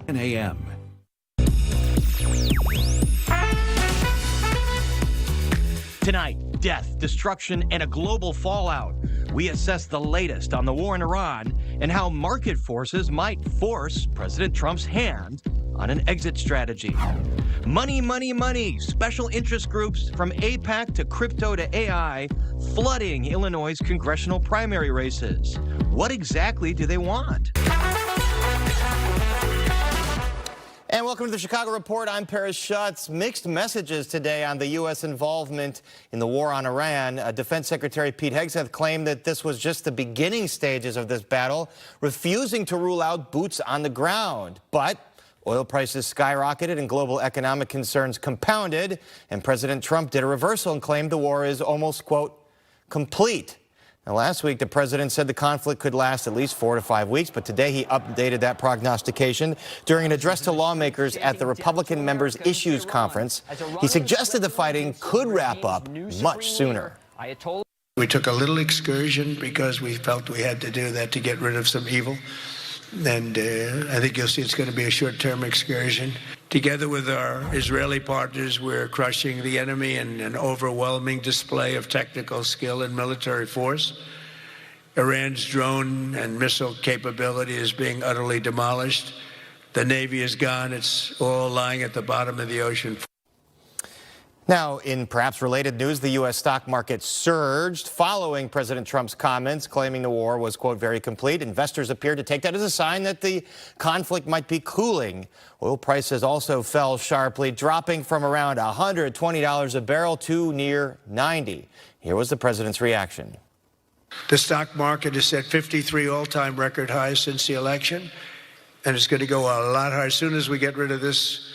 10 a.m. Tonight, death, destruction, and a global fallout. We assess the latest on the war in Iran and how market forces might force President Trump's hand on an exit strategy. Money, money, money. Special interest groups from APAC to crypto to AI flooding Illinois' congressional primary races. What exactly do they want? And welcome to the Chicago Report. I'm Paris Schutz. Mixed messages today on the U.S. involvement in the war on Iran. Defense Secretary Pete Hegseth claimed that this was just the beginning stages of this battle, refusing to rule out boots on the ground. But oil prices skyrocketed and global economic concerns compounded, and President Trump did a reversal and claimed the war is almost, quote, complete. Now, last week, the president said the conflict could last at least 4 to 5 weeks, but today he updated that prognostication. During an address to lawmakers at the Republican Members' Issues Conference, he suggested the fighting could wrap up much sooner. We took a little excursion because we felt we had to do that to get rid of some evil. And I think you'll see it's going to be a short-term excursion. Together with our Israeli partners, we're crushing the enemy in an overwhelming display of technical skill and military force. Iran's drone and missile capability is being utterly demolished. The Navy is gone. It's all lying at the bottom of the ocean. Now, in perhaps related news, the U.S. stock market surged following President Trump's comments claiming the war was, quote, very complete. Investors appeared to take that as a sign that the conflict might be cooling. Oil prices also fell sharply, dropping from around $120 a barrel to near $90. Here was the president's reaction. The stock market has set 53 all-time record highs since the election, and it's going to go a lot higher as soon as we get rid of this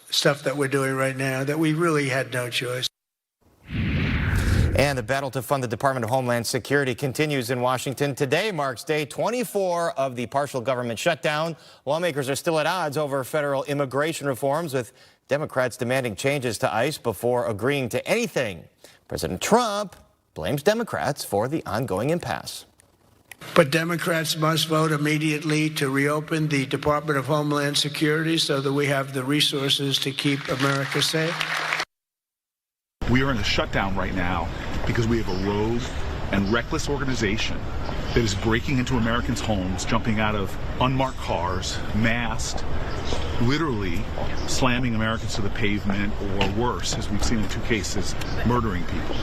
stuff that we're doing right now, that we really had no choice. And the battle to fund the Department of Homeland Security continues in Washington. Today marks day 24 of the partial government shutdown. Lawmakers are still at odds over federal immigration reforms, with Democrats demanding changes to ICE before agreeing to anything. President Trump blames Democrats for the ongoing impasse. But Democrats must vote immediately to reopen the Department of Homeland Security so that we have the resources to keep America safe. We are in a shutdown right now because we have a rogue and reckless organization that is breaking into Americans' homes, jumping out of unmarked cars, masked, literally slamming Americans to the pavement, or worse, as we've seen in 2 cases, murdering people.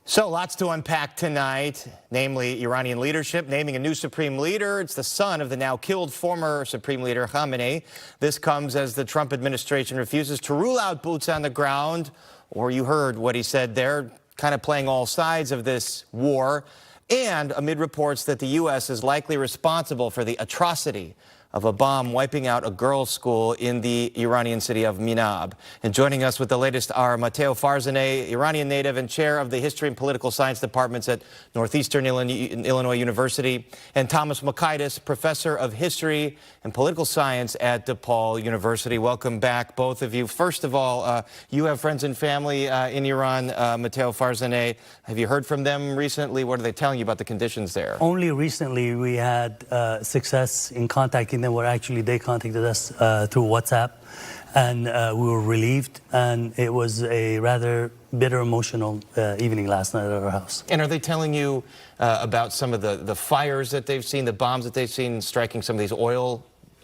So lots to unpack tonight, namely Iranian leadership naming a new supreme leader. It's the son of the now killed former supreme leader Khamenei. This comes as the Trump administration refuses to rule out boots on the ground, or you heard what he said there, kind of playing all sides of this war, and amid reports that the U.S. is likely responsible for the atrocity of a bomb wiping out a girls' school in the Iranian city of Minab. And joining us with the latest are Matteo Farzaneh, Iranian native and chair of the History and Political Science departments at Northeastern Illinois University, and Thomas Makaitis, professor of History and Political Science at DePaul University. Welcome back, both of you. First of all, you have friends and family in Iran. Matteo Farzaneh, have you heard from them recently? What are they telling you about the conditions there? Only recently we had success in contacting them. Where actually they contacted us through WhatsApp, and we were relieved, and it was a rather bitter, emotional evening last night at our house. And are they telling you about some of the fires that they've seen, the bombs that they've seen striking some of these oil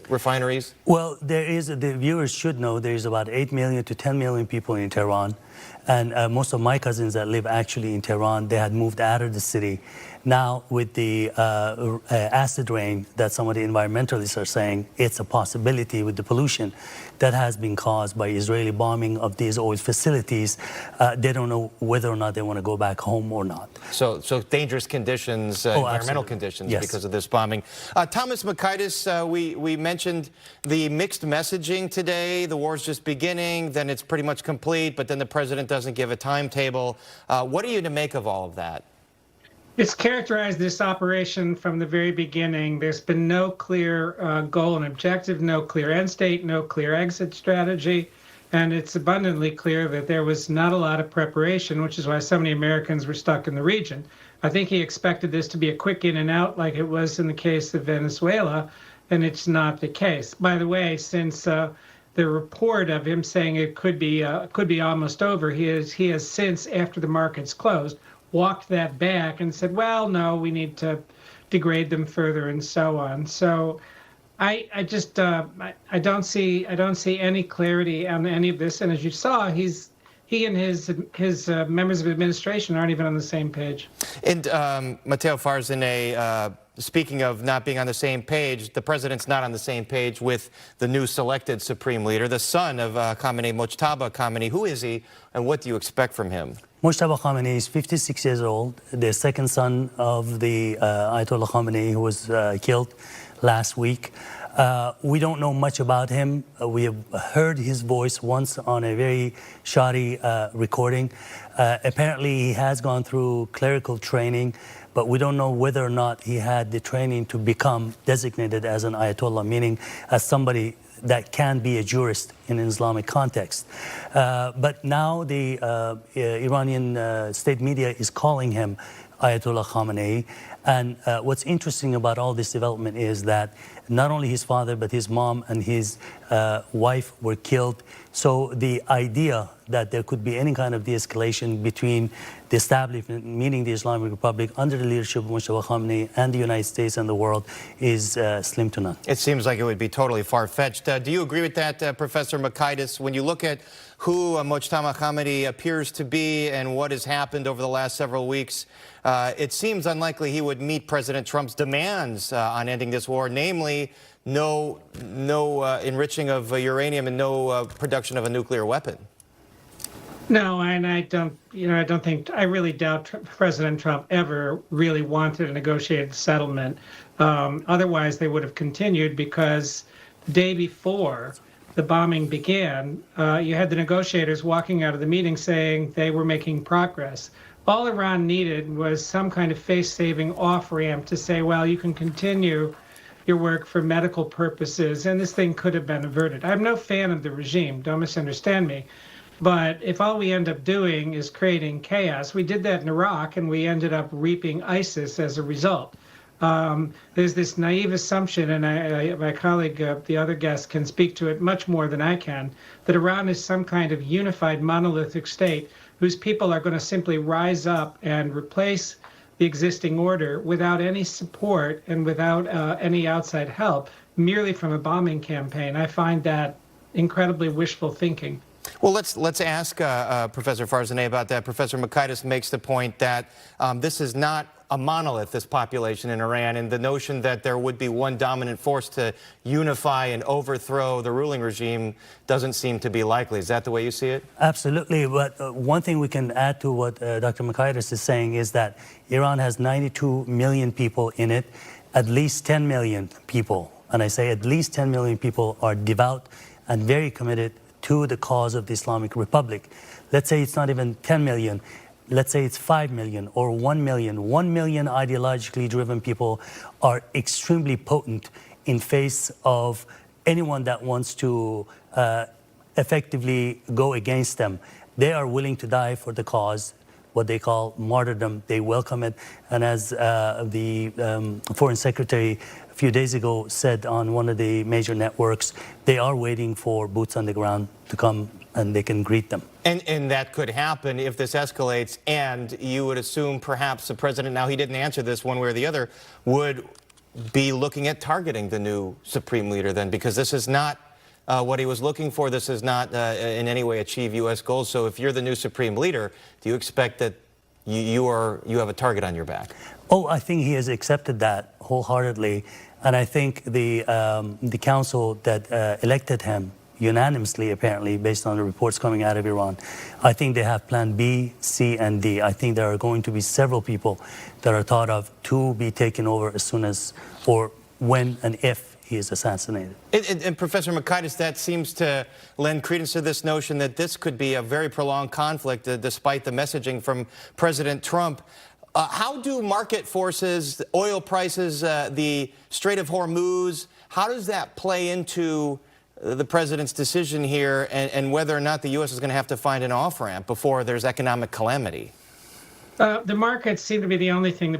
refineries? Well, the viewers should know there's about 8 million to 10 million people in Tehran, and most of my cousins that live actually in Tehran, they had moved out of the city. Now, with the acid rain that some of the environmentalists are saying, it's a possibility with the pollution that has been caused by Israeli bombing of these oil facilities. They don't know whether or not they want to go back home or not. So dangerous conditions, environmental conditions, yes, because of this bombing. Thomas Makaitis, we mentioned the mixed messaging today. The war's just beginning, then it's pretty much complete, but then the president doesn't give a timetable. What are you to make of all of that? It's characterized this operation from the very beginning. There's been no clear goal and objective, no clear end state, no clear exit strategy. And it's abundantly clear that there was not a lot of preparation, which is why so many Americans were stuck in the region. I think he expected this to be a quick in and out like it was in the case of Venezuela. then it's not the case. By the way, since the report of him saying it could be almost over, he has since, after the markets closed, walked that back and said, well, no, we need to degrade them further and so on. So I don't see any clarity on any of this. And as you saw, he and his members of administration aren't even on the same page. And Matteo Farzaneh, speaking of not being on the same page, the president's not on the same page with the new selected supreme leader, the son of Khamenei, Mojtaba Khamenei. Who is he, and what do you expect from him? Mojtaba Khamenei is 56 years old, the second son of the Ayatollah Khamenei, who was killed last week. We don't know much about him. We have heard his voice once on a very shoddy recording. Apparently, he has gone through clerical training, but we don't know whether or not he had the training to become designated as an Ayatollah, meaning as somebody that can be a jurist in an Islamic context. But now the Iranian state media is calling him Ayatollah Khamenei. And what's interesting about all this development is that not only his father, but his mom and his wife were killed. So the idea that there could be any kind of de-escalation between the establishment, meaning the Islamic Republic, under the leadership of Mojtaba Khamenei, and the United States and the world is slim to none. It seems like it would be totally far-fetched. Do you agree with that, Professor Makaitis? When you look at who Mojtaba Khamenei appears to be and what has happened over the last several weeks, it seems unlikely he would meet President Trump's demands on ending this war, namely no enriching of uranium and no production of a nuclear weapon. No, and I really doubt President Trump ever really wanted a negotiated settlement. Otherwise, they would have continued, because the day before the bombing began, you had the negotiators walking out of the meeting saying they were making progress. All Iran needed was some kind of face-saving off-ramp to say, well, you can continue your work for medical purposes, and this thing could have been averted. I'm no fan of the regime, don't misunderstand me. But if all we end up doing is creating chaos, we did that in Iraq, and we ended up reaping ISIS as a result. There's this naive assumption, and my colleague, the other guest, can speak to it much more than I can, that Iran is some kind of unified monolithic state whose people are going to simply rise up and replace the existing order without any support and without any outside help, merely from a bombing campaign. I find that incredibly wishful thinking. Well, let's ask Professor Farzaneh about that. Professor Makaitis makes the point that this is not a monolith, this population in Iran, and the notion that there would be one dominant force to unify and overthrow the ruling regime doesn't seem to be likely. Is that the way you see it? Absolutely. But one thing we can add to what Dr. Makaitis is saying is that Iran has 92 million people in it. At least 10 million people, and I say at least 10 million people, are devout and very committed to the cause of the Islamic Republic. Let's say it's not even 10 million. Let's say it's 5 million or 1 million. 1 million ideologically driven people are extremely potent in face of anyone that wants to effectively go against them. They are willing to die for the cause, what they call martyrdom. They welcome it. And as the Foreign Secretary a few days ago said on one of the major networks, they are waiting for boots on the ground to come and they can greet them. And that could happen if this escalates, and you would assume perhaps the president, now he didn't answer this one way or the other, would be looking at targeting the new supreme leader then, because this is not what he was looking for. This is not in any way achieve U.S. goals. So if you're the new supreme leader, do you expect that you have a target on your back? Oh, I think he has accepted that wholeheartedly. And I think the council that elected him unanimously, apparently, based on the reports coming out of Iran, I think they have plan B, C, and D. I think there are going to be several people that are thought of to be taken over as soon as, or when and if he is assassinated. And Professor Makaitis, that seems to lend credence to this notion that this could be a very prolonged conflict, despite the messaging from President Trump. How do market forces, oil prices, the Strait of Hormuz, how does that play into the president's decision here, and whether or not the U.S. is going to have to find an off-ramp before there's economic calamity? The markets seem to be the only thing the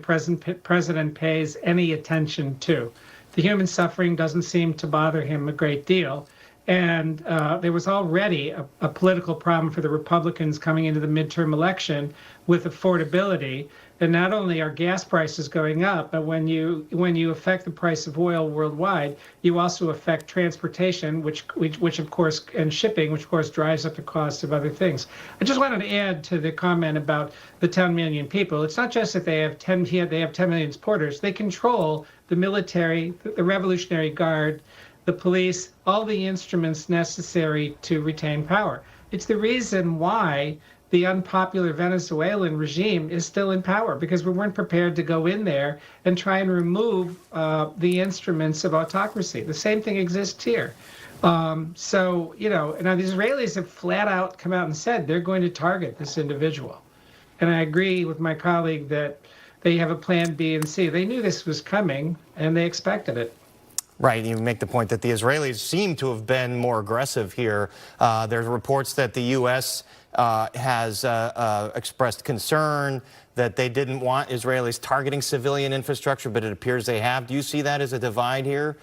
president pays any attention to. The human suffering doesn't seem to bother him a great deal. And there was already a political problem for the Republicans coming into the midterm election with affordability. And not only are gas prices going up, but when you affect the price of oil worldwide, you also affect transportation, which of course, and shipping, which of course drives up the cost of other things. I just wanted to add to the comment about the 10 million people. It's not just that they have 10 million supporters. They control the military, the Revolutionary Guard, the police, all the instruments necessary to retain power. It's the reason why the unpopular Venezuelan regime is still in power, because we weren't prepared to go in there and try and remove the instruments of autocracy. The same thing exists here. So, now the Israelis have flat out come out and said they're going to target this individual. And I agree with my colleague that they have a plan B and C. They knew this was coming and they expected it. Right, you make the point that the Israelis seem to have been more aggressive here. There's reports that the U.S. Has expressed concern that they didn't want Israelis targeting civilian infrastructure, but it appears they have. Do you see that as a divide here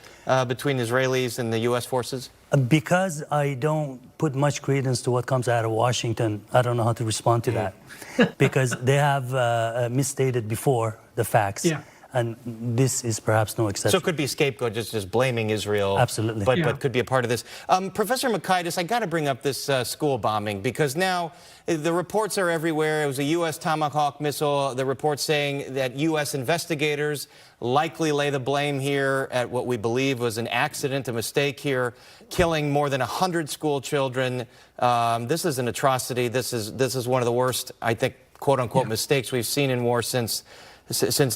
between Israelis and the U.S. forces? Because I don't put much credence to what comes out of Washington, I don't know how to respond to that. Because they have misstated before the facts. Yeah. And this is perhaps no exception. So it could be a scapegoat, just blaming Israel. Absolutely. But could be a part of this. Professor Makaitis, I got to bring up this school bombing, because now the reports are everywhere. It was a U.S. Tomahawk missile. The reports saying that U.S. investigators likely lay the blame here at what we believe was an accident, a mistake here, killing more than 100 school children. This is an atrocity. This is one of the worst, I think, quote-unquote, mistakes we've seen in war since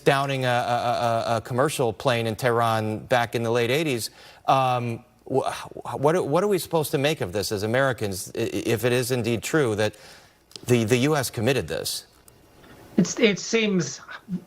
downing a commercial plane in Tehran back in the late 80s. What are we supposed to make of this as Americans, if it is indeed true that the U.S. committed this? It seems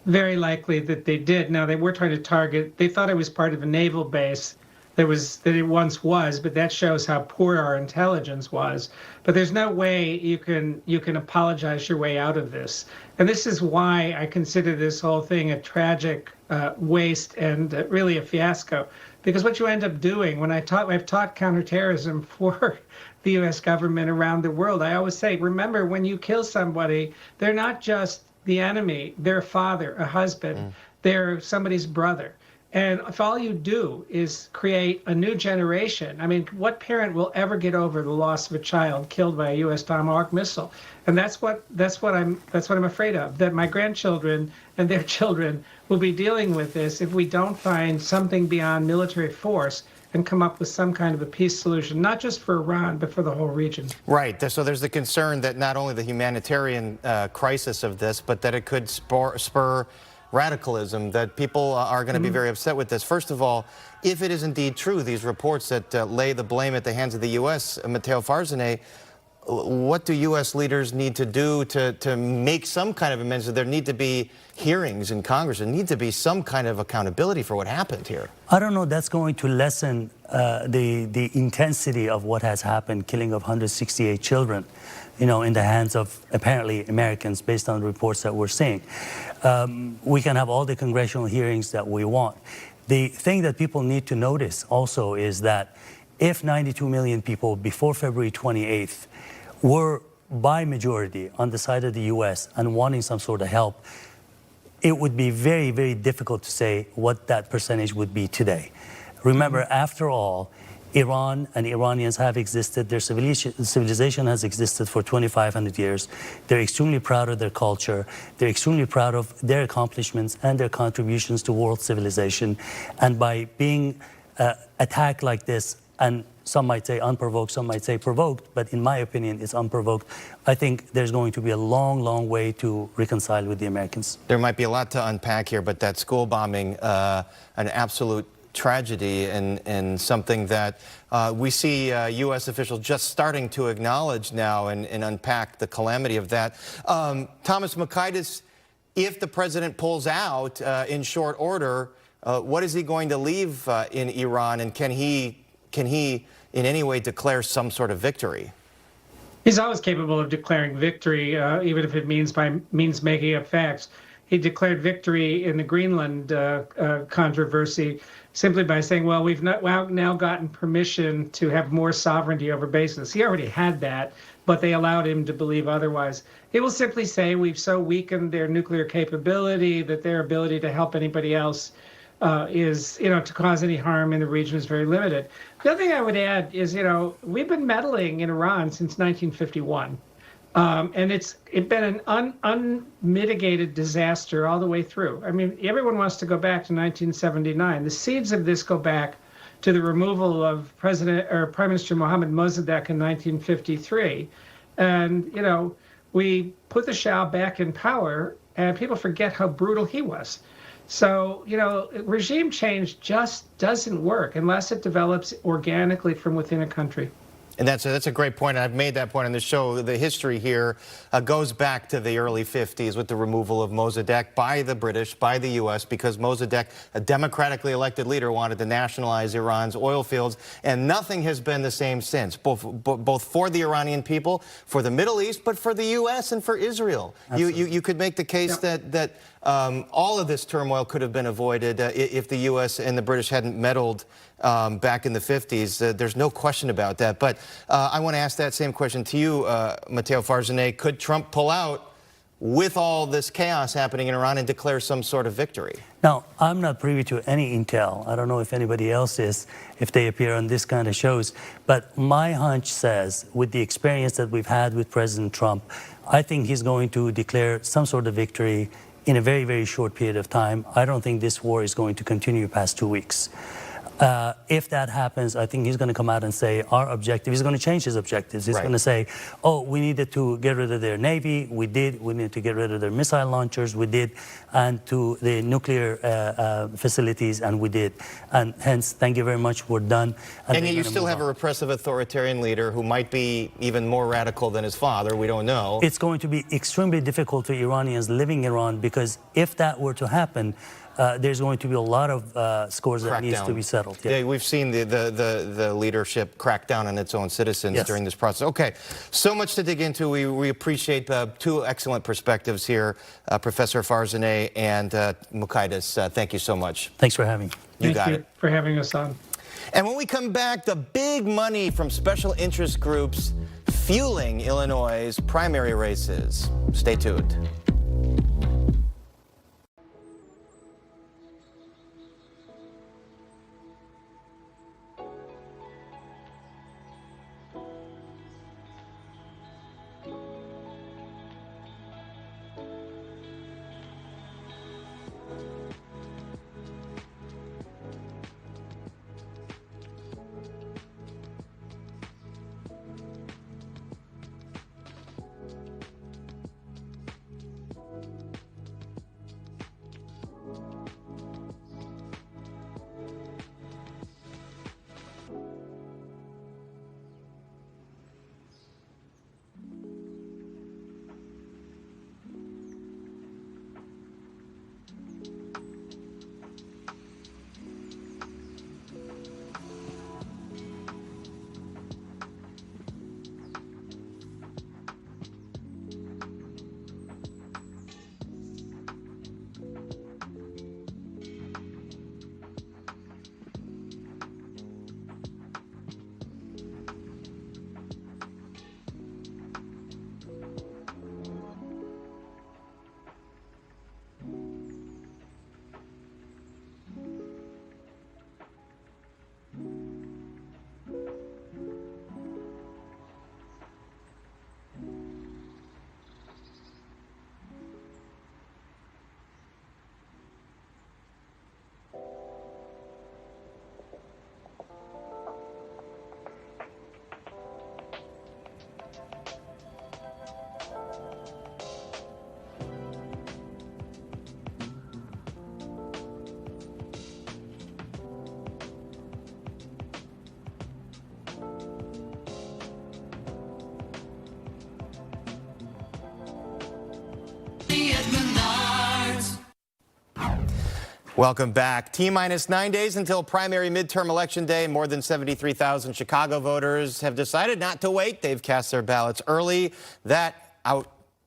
very likely that they did. Now, they were trying to target, they thought it was part of a naval base that it once was, but that shows how poor our intelligence was. But there's no way you can apologize your way out of this. And this is why I consider this whole thing a tragic waste and really a fiasco. Because what you end up doing, I've taught counterterrorism for the U.S. government around the world, I always say, remember, when you kill somebody, they're not just the enemy, they're a father, a husband, they're somebody's brother. And if all you do is create a new generation, I mean, what parent will ever get over the loss of a child killed by a U.S. Tomahawk missile? And that's what I'm afraid of, that my grandchildren and their children will be dealing with this if we don't find something beyond military force and come up with some kind of a peace solution, not just for Iran, but for the whole region. Right. So there's the concern that not only the humanitarian crisis of this, but that it could spur radicalism, that people are going to be very upset with this. First of all, if it is indeed true, these reports that lay the blame at the hands of the U.S., Matteo Farzaneh, what do U.S. leaders need to do to make some kind of amends? There need to be hearings in Congress. There need to be some kind of accountability for what happened here. I don't know that's going to lessen the intensity of what has happened, killing of 168 children, in the hands of apparently Americans, based on the reports that we're seeing. We can have all the congressional hearings that we want. The thing that people need to notice also is that if 92 million people before February 28th were by majority on the side of the U.S. and wanting some sort of help, it would be very, very difficult to say what that percentage would be today. Remember, after all, Iran and Iranians have existed. Their civilization has existed for 2,500 years. They're extremely proud of their culture. They're extremely proud of their accomplishments and their contributions to world civilization. And by being attacked like this, and some might say unprovoked, some might say provoked, but in my opinion, it's unprovoked, I think there's going to be a long, long way to reconcile with the Americans. There might be a lot to unpack here, but that school bombing, an absolute tragedy, and something that we see U.S. officials just starting to acknowledge now and unpack the calamity of that. Thomas Makaitis, if the president pulls out in short order, what is he going to leave in Iran, and can he in any way declare some sort of victory? He's always capable of declaring victory, even if it means making up facts. He declared victory in the Greenland controversy simply by saying, well, we've now gotten permission to have more sovereignty over bases. He already had that, but they allowed him to believe otherwise. He will simply say we've so weakened their nuclear capability that their ability to help anybody else to cause any harm in the region is very limited. The other thing I would add is, we've been meddling in Iran since 1951. And it's been an unmitigated disaster all the way through. I mean, everyone wants to go back to 1979. The seeds of this go back to the removal of Prime Minister Mohammad Mossadegh in 1953. And, we put the Shah back in power, and people forget how brutal he was. So, regime change just doesn't work unless it develops organically from within a country. And that's a great point. I've made that point on the show. The history here goes back to the early 50s with the removal of Mossadegh by the British, by the U.S., because Mossadegh, a democratically elected leader, wanted to nationalize Iran's oil fields. And nothing has been the same since, both for the Iranian people, for the Middle East, but for the U.S. and for Israel. You could make the case that all of this turmoil could have been avoided if the U.S. and the British hadn't meddled back in the 50s. There's no question about that. But I want to ask that same question to you, Matteo Farzaneh. Could Trump pull out with all this chaos happening in Iran and declare some sort of victory? Now, I'm not privy to any intel. I don't know if anybody else is, if they appear on this kind of shows. But my hunch says, with the experience that we've had with President Trump, I think he's going to declare some sort of victory in a very, very short period of time. I don't think this war is going to continue past 2 weeks. If that happens, I think he's going to come out and say our objective, he's going to change his objectives. He's going to say, oh, we needed to get rid of their Navy, we did. We needed to get rid of their missile launchers, we did. And to the nuclear facilities, and we did. And hence, thank you very much, we're done. And yet you still have a repressive authoritarian leader who might be even more radical than his father, we don't know. It's going to be extremely difficult for Iranians living in Iran, because if that were to happen, there's going to be a lot of scores that needs to be settled. Yeah, we've seen the leadership crack down on its own citizens during this process. Okay, so much to dig into. We appreciate two excellent perspectives here, Professor Farzaneh and Mukaidis. Thank you so much. Thanks for having me. You got it. For having us on. And when we come back, the big money from special interest groups fueling Illinois' primary races. Stay tuned. Welcome back. T-minus 9 days until primary midterm election day. More than 73,000 Chicago voters have decided not to wait. They've cast their ballots early. That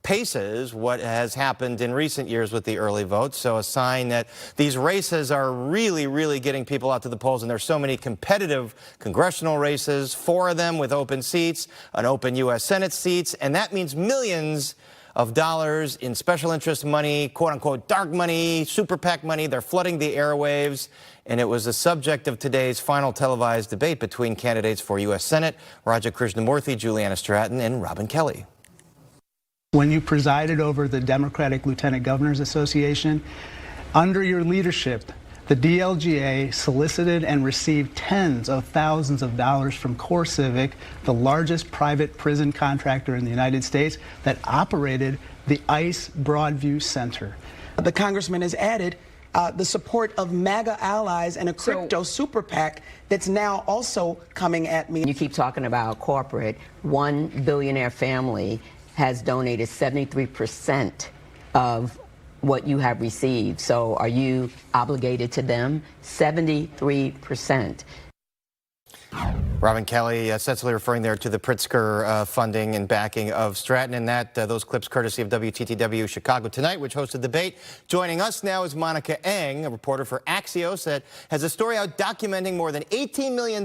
outpaces what has happened in recent years with the early vote. So a sign that these races are really getting people out to the polls. And there's so many competitive congressional races, 4 of them with open seats, an open U.S. Senate seats. And that means millions of dollars in special interest money, quote unquote dark money, super PAC money. They're flooding the airwaves. And it was the subject of today's final televised debate between candidates for U.S. Senate, Raja Krishnamurthy, Juliana Stratton, and Robin Kelly. When you presided over the Democratic Lieutenant Governors Association, under your leadership, the DLGA solicited and received tens of thousands of dollars from CoreCivic, the largest private prison contractor in the United States that operated the ICE Broadview Center. The congressman has added the support of MAGA allies and a crypto super PAC that's now also coming at me. You keep talking about corporate. One billionaire family has donated 73% of what you have received. So are you obligated to them? 73%. Robin Kelly sensibly referring there to the Pritzker funding and backing of Stratton, and that those clips courtesy of WTTW Chicago Tonight, which hosted the debate. Joining us now is Monica Eng, a reporter for Axios that has a story out documenting more than $18 million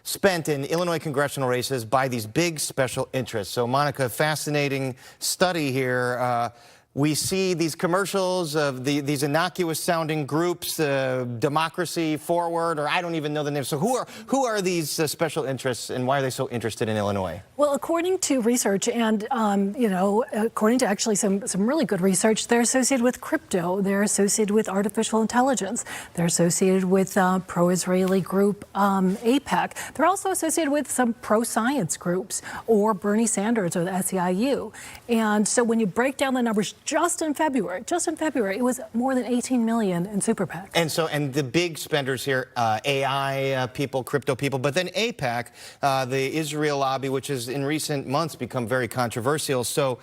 spent in Illinois congressional races by these big special interests. So, Monica, fascinating study here. We see these commercials of these innocuous-sounding groups, Democracy Forward, or I don't even know the names. So who are these special interests, and why are they so interested in Illinois? Well, according to research, and according to actually some really good research, they're associated with crypto. They're associated with artificial intelligence. They're associated with pro-Israeli group AIPAC. They're also associated with some pro-science groups, or Bernie Sanders or the SEIU. And so when you break down the numbers, just in February, it was more than 18 million in super PACs. And the big spenders here, AI people, crypto people, but then AIPAC, the Israel lobby, which has in recent months become very controversial. So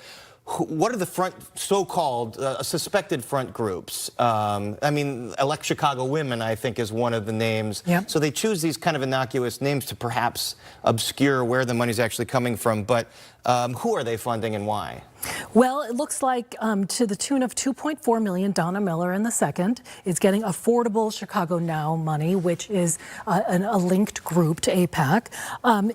what are the so-called suspected front groups? I mean, Elect Chicago Women, I think, is one of the names. Yep. So they choose these kind of innocuous names to perhaps obscure where the money's actually coming from. But who are they funding and why? Well, it looks like to the tune of $2.4 million, Donna Miller in the second is getting Affordable Chicago Now money, which is a linked group to AIPAC.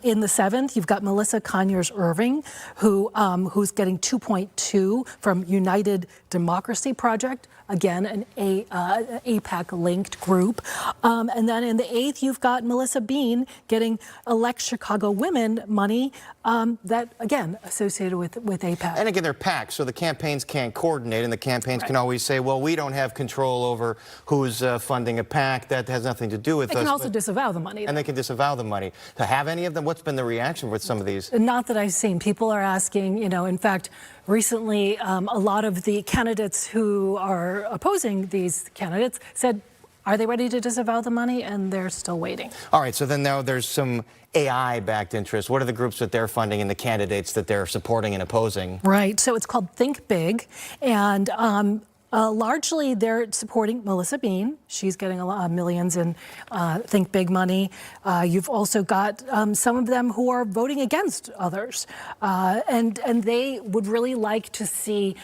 In the seventh, you've got Melissa Conyers-Irving, who's getting $2.2 from United Democracy Project, again, an AIPAC-linked group. And then in the eighth, you've got Melissa Bean getting Elect Chicago Women money that, again, associated with AIPAC. And again, they're PACs, so the campaigns can't coordinate, and the campaigns can always say, well, we don't have control over who's funding a PAC. That has nothing to do with us. They can also disavow the money. And they can disavow the money. To have any of them, what's been the reaction with some of these? Not that I've seen. People are asking, in fact, recently, a lot of the candidates who are opposing these candidates said, are they ready to disavow the money? And they're still waiting. All right, so then now there's some AI-backed interests. What are the groups that they're funding and the candidates that they're supporting and opposing? Right, so it's called Think Big, and largely they're supporting Melissa Bean. She's getting a lot of millions in Think Big money. You've also got some of them who are voting against others, and they would really like to see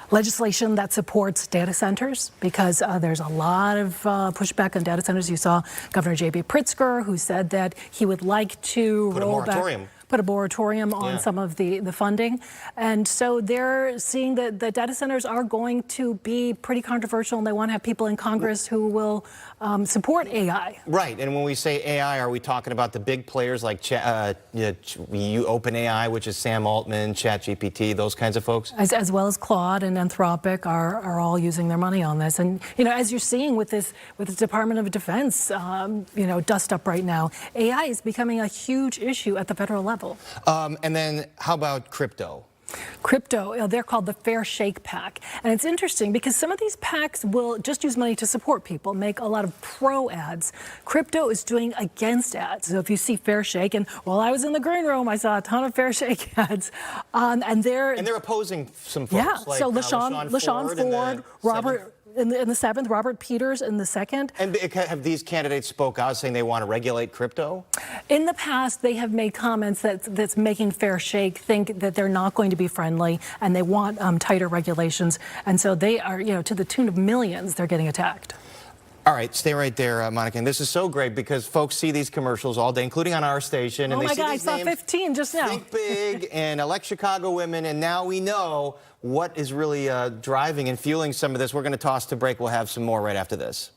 legislation that supports data centers, because there's a lot of pushback on data centers. You saw Governor J.B. Pritzker, who said that he would like to put a moratorium on some of the funding. And so they're seeing that the data centers are going to be pretty controversial, and they want to have people in Congress who will support AI. Right, and when we say AI, are we talking about the big players like OpenAI, which is Sam Altman, ChatGPT, those kinds of folks? As well as Claude and Anthropic are all using their money on this. And, as you're seeing with the Department of Defense, dust up right now, AI is becoming a huge issue at the federal level. And then how about crypto? Crypto, they're called the Fair Shake PAC. And it's interesting because some of these PACs will just use money to support people, make a lot of pro ads. Crypto is doing against ads. So if you see Fair Shake, and while I was in the green room, I saw a ton of Fair Shake ads. And they're opposing some folks. Yeah, like, so LaShawn Ford, Robert. in the 7th, Robert Peters in the 2nd. And have these candidates spoke out saying they want to regulate crypto? In the past, they have made comments that's making fair shake think that they're not going to be friendly and they want tighter regulations. And so they are, to the tune of millions, they're getting attacked. All right, stay right there, Monica. And this is so great because folks see these commercials all day, including on our station. And oh they my see God, I these saw names, 15 just now. Think big and elect Chicago women. And now we know what is really driving and fueling some of this. We're going to toss to break. We'll have some more right after this.